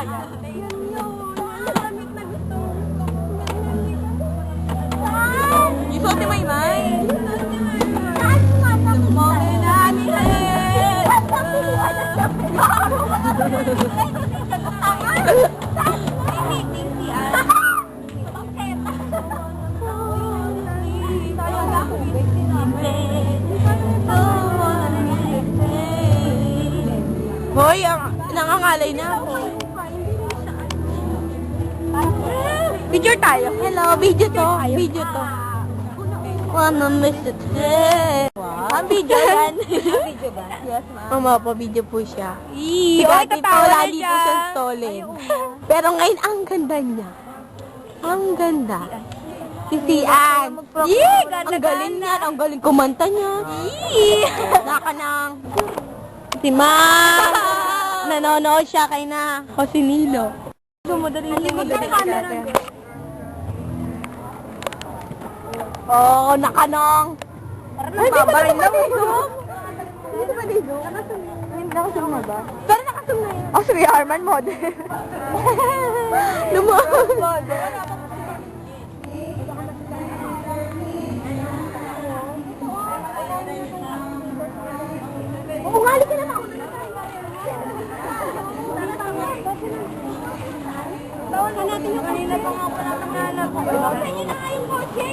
You saw the Maymay. Hoy, nangangalay na ako. Video tayo. Hello, video to. Video to. Wanna miss it. Ang video yan. Video ba? Yes, ma'am. Pa video po siya. Ii, Si Kati po, lagi po siyang stolen. Pero ngayon, ang ganda niya. Ang ganda. Si Sian. Ang galing niya. Ang galing kumanta niya. Naka ng... Si Ma'am. Nanonood siya kay na. O si Nilo. Sumudali natin. Oo, nakanong. Ay, babarin lang ito. Dito ba dito? Nakasum na ba? Pero nakasum na yun. Oh, si Arman model. Lumabas. Umali ka na ako. Tawanan natin yung kanina pa nga pala nanganap. Tawanan nyo na nga yung kotse.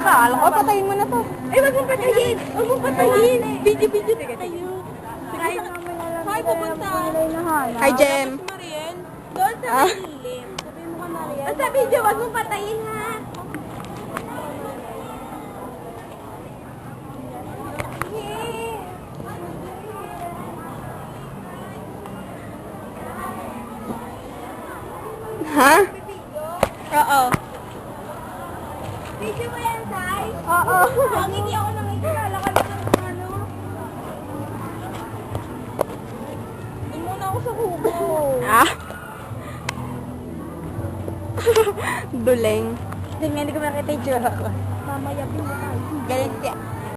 Alam ko, patayin mo na to. Ay, wag mong patayin. Wag mong patayin. Video tayo. Hi, pupunta. Hi, Jem. Doon sa Marilim. Sabihin mo ka, Marian. Basta video, wag mong patayin, ha. Ha? Oo. Video mo yan, Sai? Oo. Hindi ako nakikilala ka lang ng ano. Doon muna ako sa hugo. Ah? Duleng. Hindi ko makita yung tsura ko. Mamaya, pinatay. Galit siya.